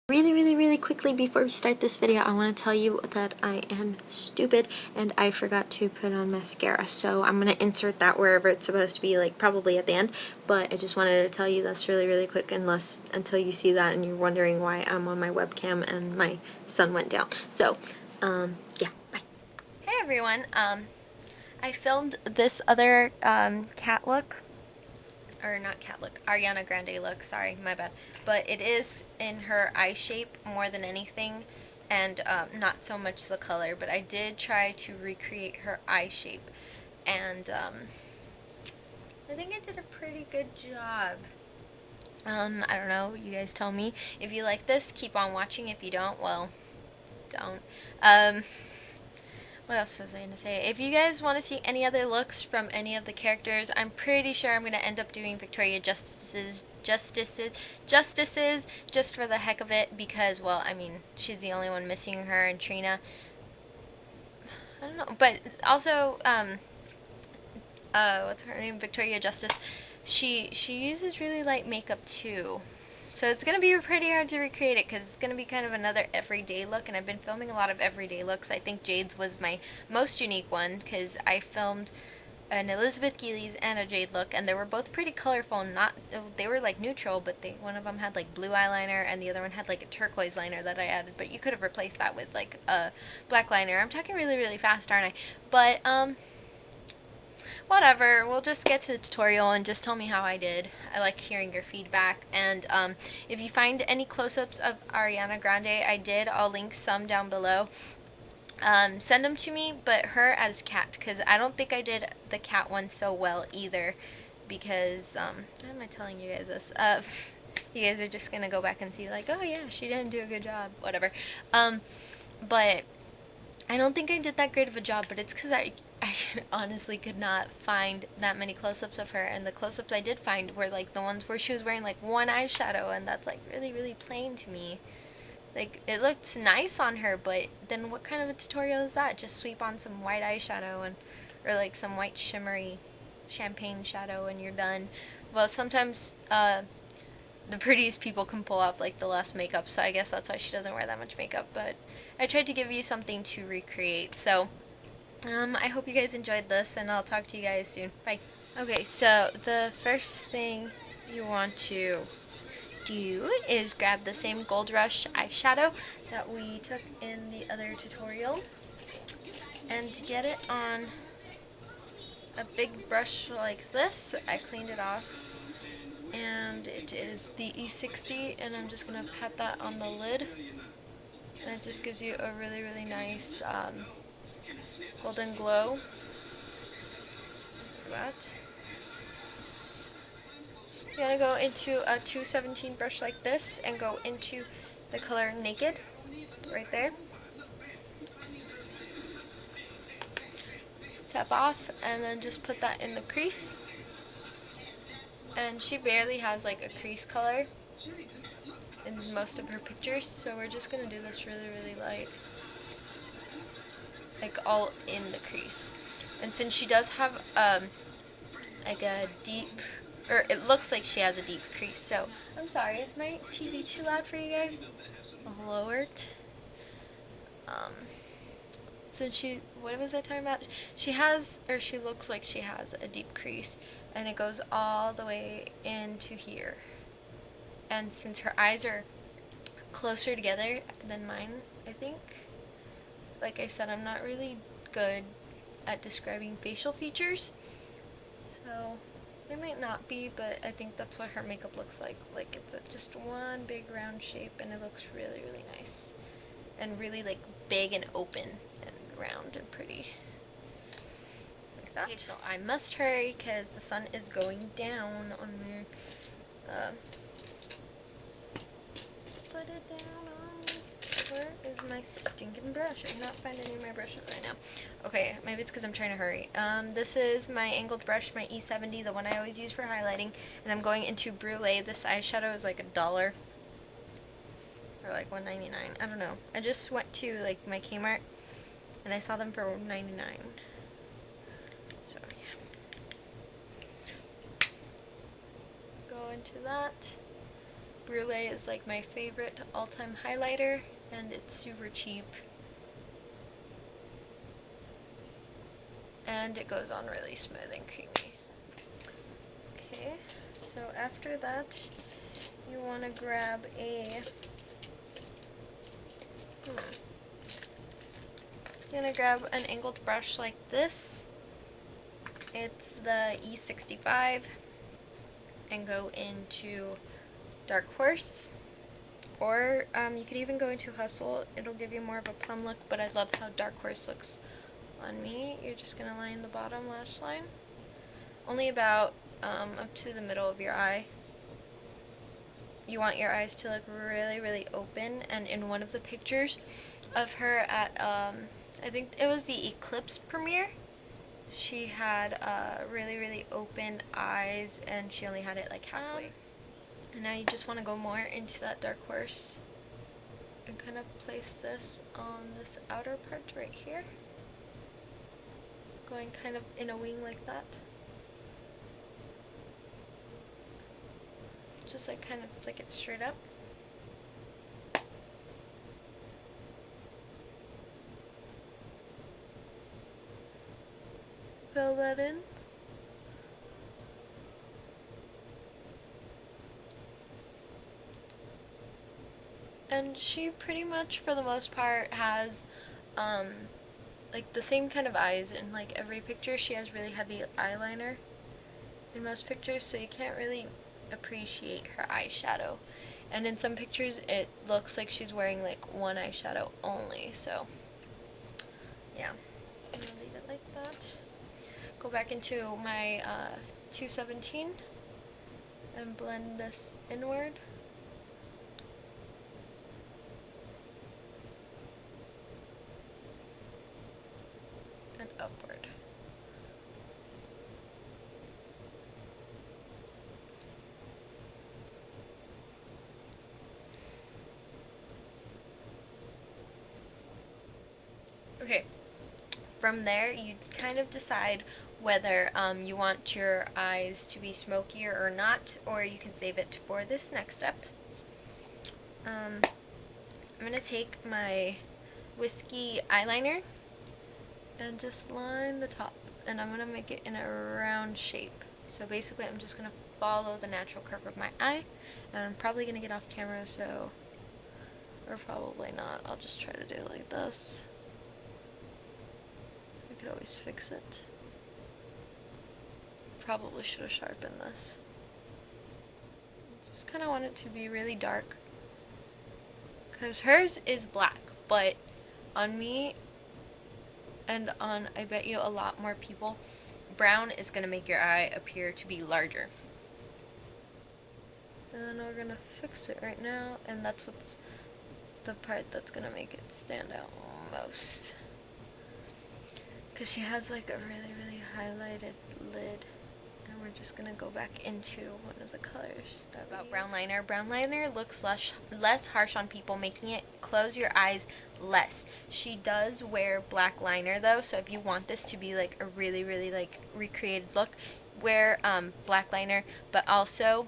Really quickly before we start this video, I want to tell you that I am stupid and I forgot to put on mascara. So I'm going to insert that wherever it's supposed to be, like probably at the end. But I just wanted to tell you this really quick until you see that and you're wondering why I'm on my webcam and my sun went down. So, yeah, bye. Hey everyone, I filmed this other cat look, or not cat look, Ariana Grande look, sorry, my bad, but it is in her eye shape more than anything, and not so much the color, but I did try to recreate her eye shape, and I think I did a pretty good job. I don't know, you guys tell me. If you like this, keep on watching. If you don't, well, don't. What else was I going to say? If you guys want to see any other looks from any of the characters, I'm pretty sure I'm going to end up doing Victoria Justices just for the heck of it, because, well, I mean, she's the only one missing, her and Trina. I don't know, but also, what's her name? Victoria Justice. She uses really light makeup too. So it's going to be pretty hard to recreate it because it's going to be kind of another everyday look, and I've been filming a lot of everyday looks. I think Jade's was my most unique one because I filmed an Elizabeth Gillies and a Jade look, and they were both pretty colorful. They were like neutral, but one of them had like blue eyeliner and the other one had like a turquoise liner that I added, but you could have replaced that with like a black liner. I'm talking really fast, aren't I? But whatever, we'll just get to the tutorial and just tell me how I did. I like hearing your feedback, and if you find any close-ups of Ariana Grande, I'll link some down below. Send them to me, but her as cat, because I don't think I did the cat one so well either, because, how am I telling you guys this? You guys are just gonna go back and see, like, oh yeah, she didn't do a good job, whatever. But I don't think I did that great of a job, but it's because I honestly could not find that many close-ups of her, and the close-ups I did find were like the ones where she was wearing like one eyeshadow, and that's like really plain to me. Like, it looked nice on her, but then what kind of a tutorial is that? Just sweep on some white eyeshadow or like some white shimmery champagne shadow and you're done. Well, sometimes the prettiest people can pull off like the less makeup, so I guess that's why she doesn't wear that much makeup, but I tried to give you something to recreate. So I hope you guys enjoyed this, and I'll talk to you guys soon. Bye. Okay, so the first thing you want to do is grab the same Gold Rush eyeshadow that we took in the other tutorial and get it on a big brush like this. I cleaned it off, and it is the E60, and I'm just going to pat that on the lid, and it just gives you a really nice golden glow. Like that. You're going to go into a 217 brush like this and go into the color Naked right there. Tap off and then just put that in the crease. And she barely has like a crease color in most of her pictures, so we're just going to do this really light. Like all in the crease. And since she does have like a deep, or it looks like she has a deep crease, so I'm sorry, is my TV too loud for you guys? I'll lower it. Since what was I talking about? She has, or she looks like she has a deep crease, and it goes all the way into here. And since her eyes are closer together than mine, I think, like I said, I'm not really good at describing facial features, so they might not be, but I think that's what her makeup looks like. Like, it's just one big round shape, and it looks really nice. And really, like, big and open and round and pretty. Like that. Okay, so I must hurry because the sun is going down on me. Put it down on me. Where is my stinking brush? I cannot find any of my brushes right now. Okay, maybe it's because I'm trying to hurry. This is my angled brush, my E70, the one I always use for highlighting, and I'm going into Brulee. This eyeshadow is like $1 or like $1.99. I don't know. I just went to like my Kmart and I saw them for $1.99. So yeah. Go into that. Brulee is like my favorite all-time highlighter, and it's super cheap. And it goes on really smooth and creamy. Okay, so after that, you want to grab you're going to grab an angled brush like this. It's the E65, and go into Dark Horse, or you could even go into Hustle. It'll give you more of a plum look, but I love how Dark Horse looks on me. You're just going to line the bottom lash line, only about up to the middle of your eye. You want your eyes to look really, really open, and in one of the pictures of her at, I think it was the Eclipse premiere, she had really, really open eyes, and she only had it like halfway. And now you just want to go more into that Dark Horse and kind of place this on this outer part right here, going kind of in a wing like that. Just like kind of flick it straight up. Fill that in. And she pretty much, for the most part, has like the same kind of eyes in like every picture. She has really heavy eyeliner in most pictures, so you can't really appreciate her eyeshadow. And in some pictures it looks like she's wearing like one eyeshadow only, so yeah, I'm gonna leave it like that. Go back into my 217 and blend this inward. And upward. Okay, from there you kind of decide whether you want your eyes to be smokier or not, or you can save it for this next step. I'm going to take my Whiskey eyeliner and just line the top, and I'm going to make it in a round shape. So basically I'm just going to follow the natural curve of my eye, and I'm probably going to get off camera, so, or probably not, I'll just try to do it like this. I could always fix it. Probably should have sharpened this. Just kind of want it to be really dark, because hers is black, but on me and on, I bet you, a lot more people, brown is going to make your eye appear to be larger. And we're going to fix it right now, and that's what's the part that's going to make it stand out most. Because she has like a really, really highlighted lid. And we're just going to go back into one of the colors. About brown liner. Brown liner looks less harsh on people, making it close your eyes less. She does wear black liner though, so if you want this to be like a really, really like recreated look, wear black liner. But also,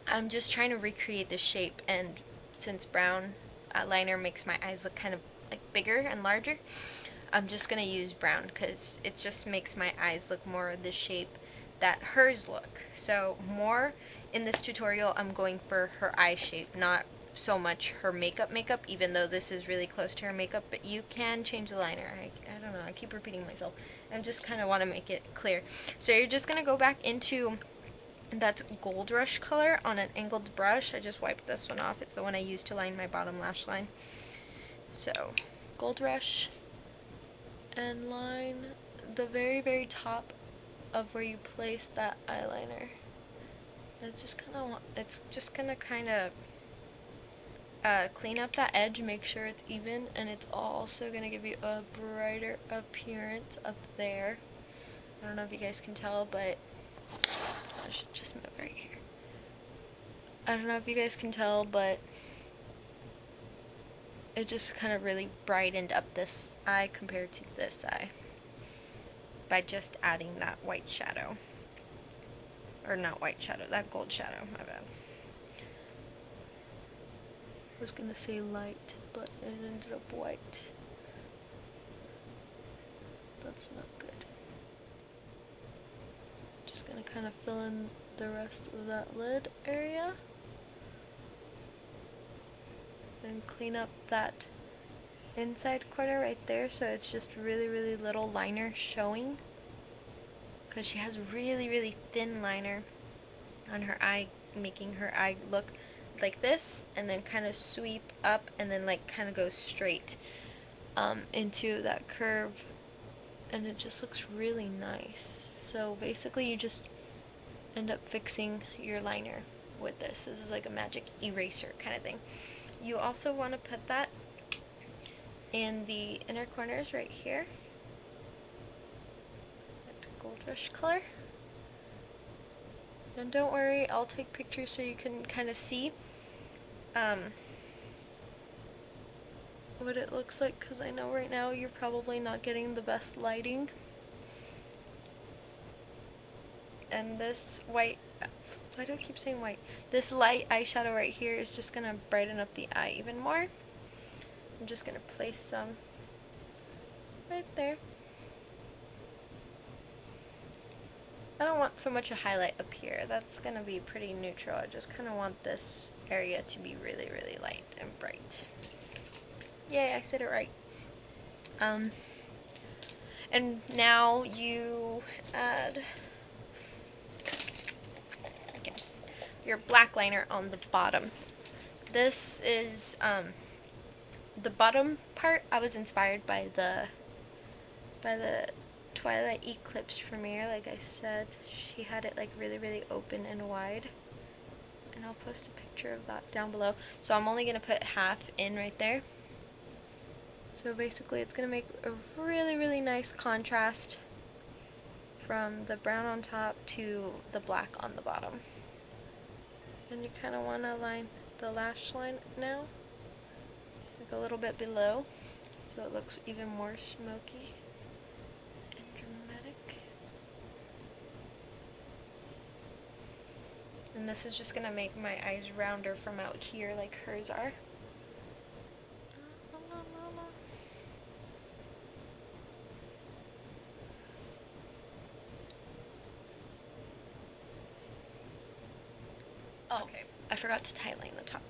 I'm just trying to recreate the shape, and since brown liner makes my eyes look kind of like bigger and larger, I'm just going to use brown because it just makes my eyes look more the shape that hers look. So more in this tutorial I'm going for her eye shape, not so much her makeup, even though this is really close to her makeup, but you can change the liner. I don't know, I keep repeating myself. I just kind of want to make it clear. So you're just going to go back into that Gold Rush color on an angled brush. I just wiped this one off. It's the one I used to line my bottom lash line. So Gold Rush, and line the very, very top of where you place that eyeliner. It's just gonna kind of clean up that edge, make sure it's even, and it's also gonna give you a brighter appearance up there. I don't know if you guys can tell, but I should just move right here. I don't know if you guys can tell, but it just kind of really brightened up this eye compared to this eye by just adding that white shadow. Or not white shadow, that gold shadow, my bad. I was gonna say light, but it ended up white. That's not good. Just gonna kind of fill in the rest of that lid area. And clean up that inside corner right there so it's just really little liner showing. Because she has really thin liner on her eye, making her eye look like this, and then kind of sweep up and then like kind of go straight into that curve, and it just looks really nice. So basically you just end up fixing your liner with this. This is like a magic eraser kind of thing. You also want to put that in the inner corners right here. That goldfish color. And don't worry, I'll take pictures so you can kind of see what it looks like, because I know right now you're probably not getting the best lighting. And this white, why do I keep saying white? This light eyeshadow right here is just going to brighten up the eye even more. I'm just going to place some right there. I don't want so much a highlight up here. That's going to be pretty neutral. I just kind of want this area to be really light and bright. Yay, I said it right. And now you add your black liner on the bottom. This is the bottom part. I was inspired by the Twilight Eclipse premiere. Like I said, she had it like really open and wide, and I'll post a picture of that down below. So I'm only gonna put half in right there. So basically it's gonna make a really nice contrast from the brown on top to the black on the bottom. And you kind of want to line the lash line now, like a little bit below, so it looks even more smoky and dramatic. And this is just going to make my eyes rounder from out here like hers are. Oh, okay. I forgot to tightline the top.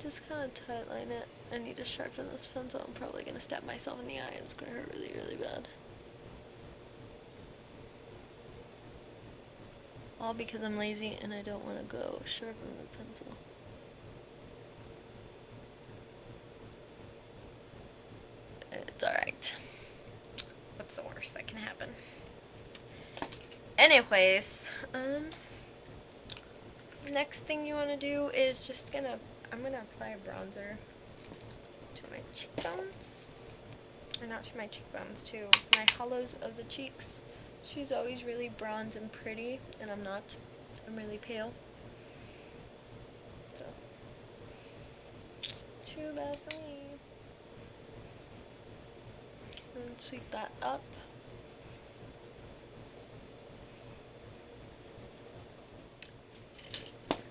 Just kind of tightline it. I need to sharpen this pencil. I'm probably going to stab myself in the eye and it's going to hurt really bad. All because I'm lazy and I don't want to go sharpen the pencil. It's alright. What's the worst that can happen? Anyways, next thing you want to do is just I'm gonna apply a bronzer to my cheekbones, or not to my cheekbones, to my hollows of the cheeks. She's always really bronze and pretty, and I'm not. I'm really pale. So, too bad for me. And sweep that up.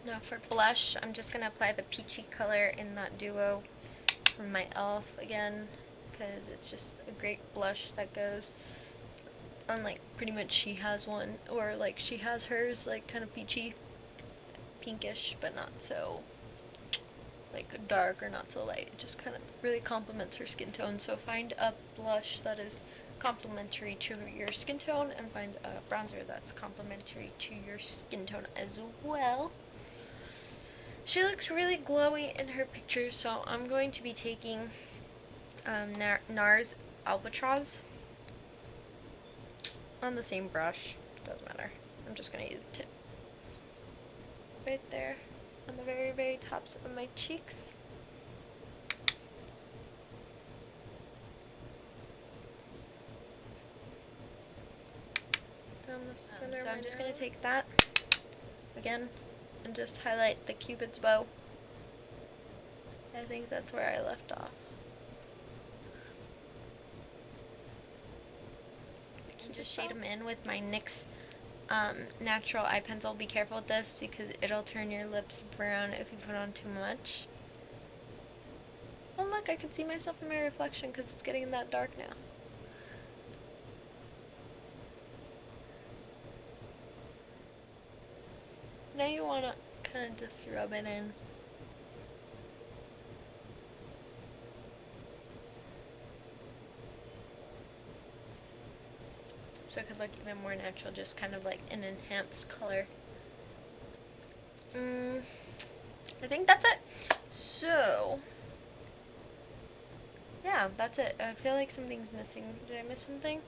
Now for blush, I'm just going to apply the peachy color in that duo from my e.l.f. again, because it's just a great blush that goes on, like, pretty much she has one, or like she has hers, like kind of peachy, pinkish, but not so like dark or not so light. It just kind of really complements her skin tone. So find a blush that is complementary to your skin tone, and find a bronzer that's complementary to your skin tone as well. She looks really glowy in her pictures, so I'm going to be taking NARS Albatross on the same brush. Doesn't matter. I'm just going to use the tip. Right there on the very tops of my cheeks. Down the center. So I'm just going to take that again and just highlight the Cupid's bow. I think that's where I left off. And just shade them in with my NYX natural eye pencil. Be careful with this because it'll turn your lips brown if you put on too much. Oh look, I can see myself in my reflection because it's getting that dark now. Now you want to kind of just rub it in. So it could look even more natural, just kind of like an enhanced color. I think that's it. So, yeah, that's it. I feel like something's missing. Did I miss something?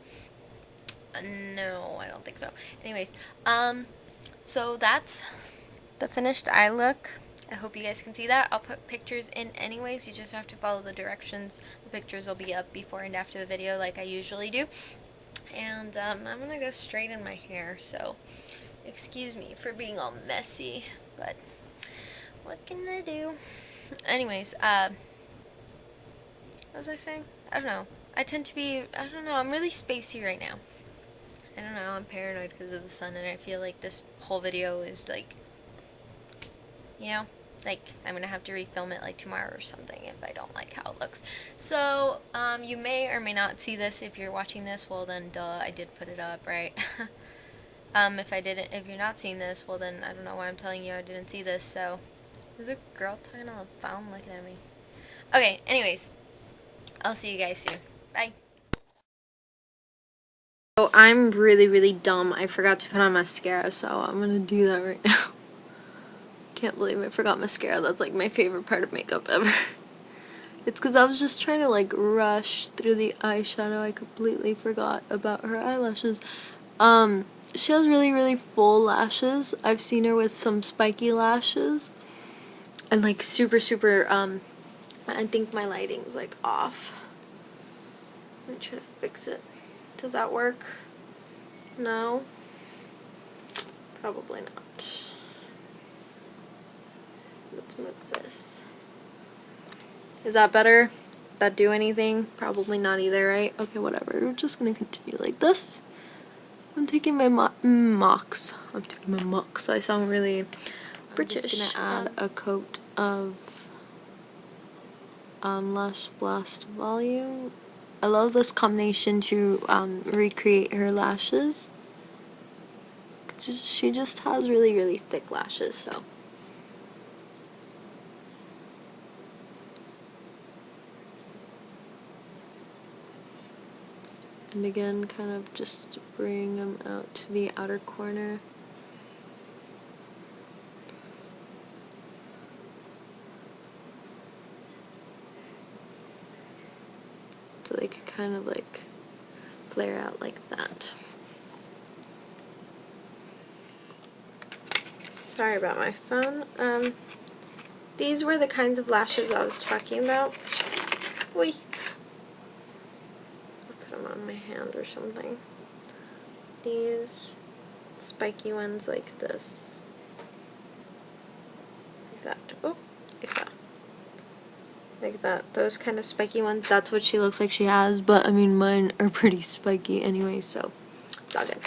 No, I don't think so. Anyways, so that's the finished eye look. I hope you guys can see that. I'll put pictures in anyways. You just have to follow the directions. The pictures will be up before and after the video like I usually do. And I'm going to go straighten my hair, so excuse me for being all messy, but what can I do? Anyways, what was I saying? I don't know. I tend to be, I don't know, I'm really spacey right now. I don't know, I'm paranoid because of the sun, and I feel like this whole video is like, you know, like I'm gonna have to refilm it like tomorrow or something if I don't like how it looks. So you may or may not see this. If you're watching this, well then duh, I did put it up, right? If you're not seeing this, well then I don't know why I'm telling you I didn't see this. So there's a girl talking on the phone looking at me. Okay, anyways, I'll see you guys soon. Bye. So I'm really dumb. I forgot to put on mascara, so I'm gonna do that right now. Can't believe I forgot mascara. That's like my favorite part of makeup ever. It's because I was just trying to like rush through the eyeshadow. I completely forgot about her eyelashes. She has really full lashes. I've seen her with some spiky lashes. And like super, I think my lighting's like off. Let me try to fix it. Does that work? No? Probably not. Let's move this. Is that better? Did that do anything? Probably not either, right? Okay, whatever. We're just gonna continue like this. I'm taking my mocks. I sound really British. I'm just gonna add a coat of Lash Blast Volume. I love this combination to recreate her lashes. She just has really thick lashes, so. And again, kind of just bring them out to the outer corner. So they could kind of like flare out like that. Sorry about my phone. These were the kinds of lashes I was talking about. Whee! I'll put them on my hand or something. These spiky ones like this. Like that. Oh, like that. Like that. Those kind of spiky ones. That's what she looks like she has, but I mean mine are pretty spiky anyway, so it's all good.